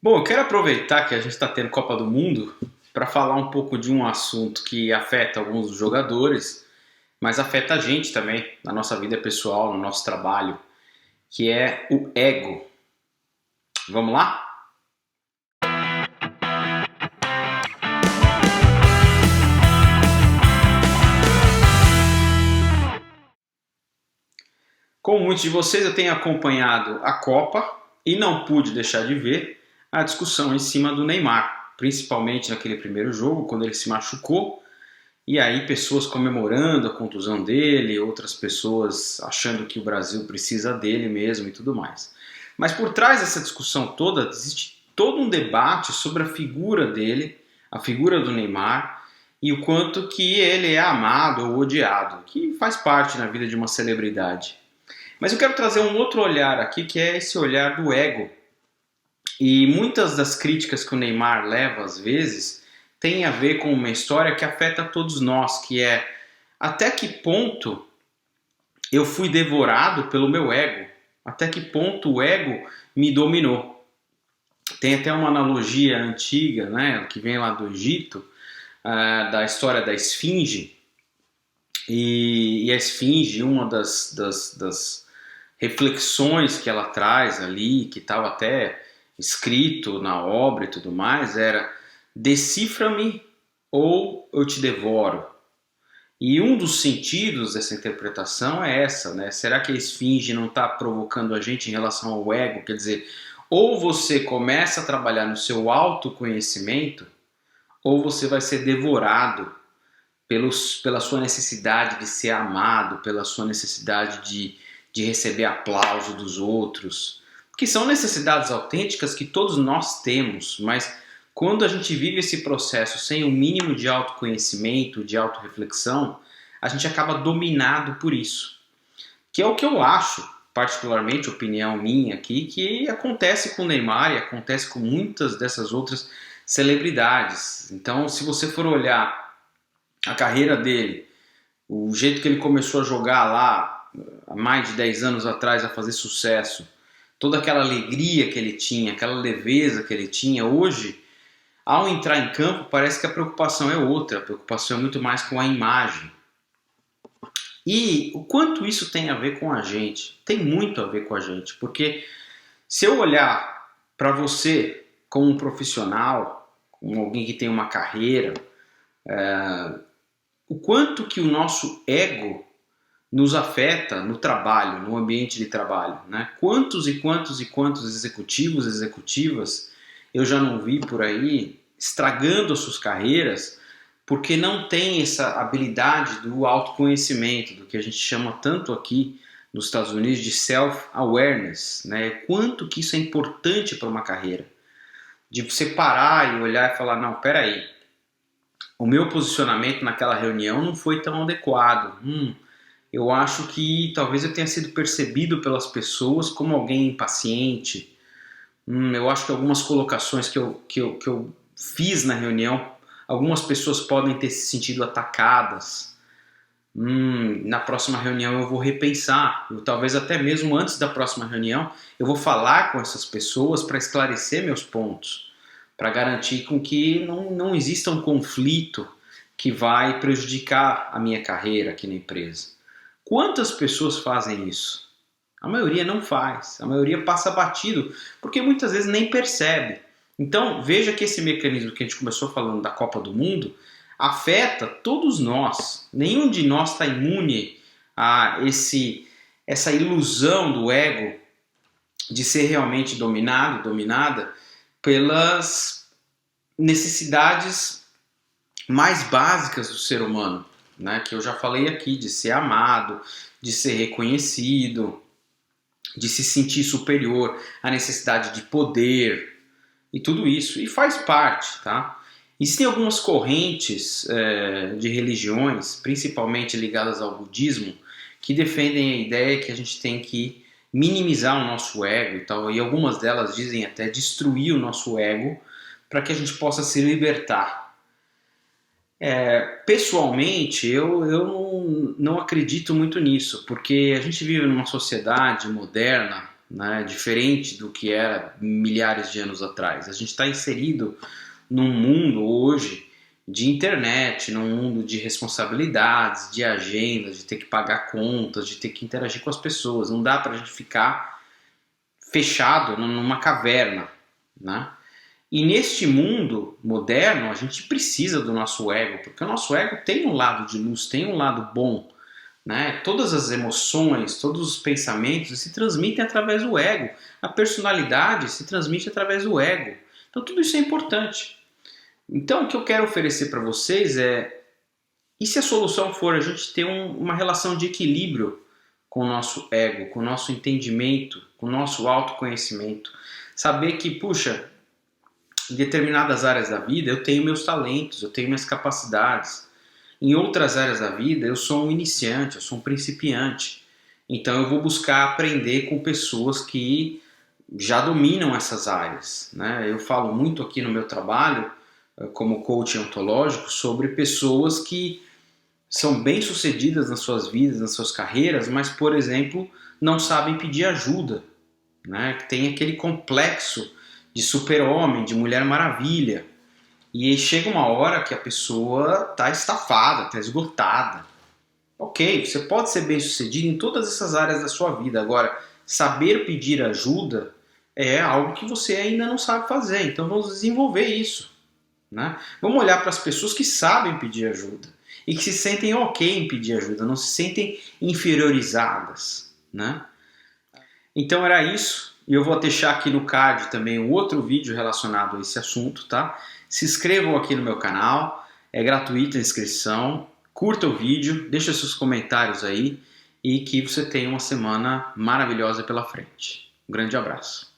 Bom, eu quero aproveitar que a gente está tendo Copa do Mundo para falar um pouco de um assunto que afeta alguns dos jogadores, mas afeta a gente também, na nossa vida pessoal, no nosso trabalho, que é o ego. Vamos lá? Como muitos de vocês, eu tenho acompanhado a Copa e não pude deixar de ver a discussão em cima do Neymar, principalmente naquele primeiro jogo, quando ele se machucou. E aí pessoas comemorando a contusão dele, outras pessoas achando que o Brasil precisa dele mesmo e tudo mais. Mas por trás dessa discussão toda, existe todo um debate sobre a figura dele, a figura do Neymar, e o quanto que ele é amado ou odiado, que faz parte na vida de uma celebridade. Mas eu quero trazer um outro olhar aqui, que é esse olhar do ego. E muitas das críticas que o Neymar leva às vezes tem a ver com uma história que afeta todos nós, que é até que ponto eu fui devorado pelo meu ego, até que ponto o ego me dominou. Tem até uma analogia antiga, né, que vem lá do Egito, da história da esfinge, e a esfinge, uma das reflexões que ela traz ali, que estava até escrito na obra e tudo mais, era: decifra-me ou eu te devoro. E um dos sentidos dessa interpretação é essa, né? Será que a esfinge não está provocando a gente em relação ao ego? Quer dizer, ou você começa a trabalhar no seu autoconhecimento, ou você vai ser devorado pela sua necessidade de ser amado, pela sua necessidade de receber aplauso dos outros, que são necessidades autênticas que todos nós temos, mas quando a gente vive esse processo sem o mínimo de autoconhecimento, de autorreflexão, a gente acaba dominado por isso. Que é o que eu acho, particularmente, opinião minha aqui, que acontece com o Neymar e acontece com muitas dessas outras celebridades. Então, se você for olhar a carreira dele, o jeito que ele começou a jogar lá há mais de 10 anos atrás, a fazer sucesso, toda aquela alegria que ele tinha, aquela leveza que ele tinha, hoje, ao entrar em campo, parece que a preocupação é outra, a preocupação é muito mais com a imagem. E o quanto isso tem a ver com a gente? Tem muito a ver com a gente, porque se eu olhar para você como um profissional, como alguém que tem uma carreira, o quanto que o nosso ego nos afeta no trabalho, no ambiente de trabalho, né? Quantos e quantos e quantos executivos, executivas eu já não vi por aí estragando as suas carreiras porque não tem essa habilidade do autoconhecimento, do que a gente chama tanto aqui nos Estados Unidos de self-awareness, né? Quanto que isso é importante para uma carreira. De você parar e olhar e falar: não, peraí, o meu posicionamento naquela reunião não foi tão adequado. Eu acho que talvez eu tenha sido percebido pelas pessoas como alguém impaciente. Eu acho que algumas colocações que eu fiz na reunião, algumas pessoas podem ter se sentido atacadas. Na próxima reunião eu vou repensar. Talvez até mesmo antes da próxima reunião eu vou falar com essas pessoas para esclarecer meus pontos, para garantir com que não exista um conflito que vai prejudicar a minha carreira aqui na empresa. Quantas pessoas fazem isso? A maioria não faz, a maioria passa batido, porque muitas vezes nem percebe. Então veja que esse mecanismo que a gente começou falando da Copa do Mundo afeta todos nós. Nenhum de nós está imune a essa ilusão do ego de ser realmente dominado, dominada pelas necessidades mais básicas do ser humano, né? Que eu já falei aqui, de ser amado, de ser reconhecido, de se sentir superior, a necessidade de poder e tudo isso. E faz parte, tá? Existem algumas correntes de religiões, principalmente ligadas ao budismo, que defendem a ideia que a gente tem que minimizar o nosso ego e tal, e algumas delas dizem até destruir o nosso ego para que a gente possa se libertar. Pessoalmente, eu não acredito muito nisso, porque a gente vive numa sociedade moderna, né? Diferente do que era milhares de anos atrás. A gente está inserido num mundo hoje de internet, num mundo de responsabilidades, de agendas, de ter que pagar contas, de ter que interagir com as pessoas. Não dá para a gente ficar fechado numa caverna, né? E neste mundo moderno, a gente precisa do nosso ego, porque o nosso ego tem um lado de luz, tem um lado bom, né? Todas as emoções, todos os pensamentos se transmitem através do ego. A personalidade se transmite através do ego. Então tudo isso é importante. Então o que eu quero oferecer para vocês e se a solução for a gente ter uma relação de equilíbrio com o nosso ego, com o nosso entendimento, com o nosso autoconhecimento. Saber que, puxa, em determinadas áreas da vida eu tenho meus talentos, eu tenho minhas capacidades. Em outras áreas da vida eu sou um iniciante, eu sou um principiante. Então eu vou buscar aprender com pessoas que já dominam essas áreas, né? Eu falo muito aqui no meu trabalho, como coach ontológico, sobre pessoas que são bem-sucedidas nas suas vidas, nas suas carreiras, mas, por exemplo, não sabem pedir ajuda, né? Tem aquele complexo de super-homem, de Mulher Maravilha. E aí chega uma hora que a pessoa está estafada, está esgotada. Ok, você pode ser bem-sucedido em todas essas áreas da sua vida. Agora, saber pedir ajuda é algo que você ainda não sabe fazer. Então vamos desenvolver isso, né? Vamos olhar para as pessoas que sabem pedir ajuda e que se sentem ok em pedir ajuda, não se sentem inferiorizadas, né? Então era isso. E eu vou deixar aqui no card também um outro vídeo relacionado a esse assunto, tá? Se inscrevam aqui no meu canal, é gratuita a inscrição, curta o vídeo, deixa seus comentários aí e que você tenha uma semana maravilhosa pela frente. Um grande abraço.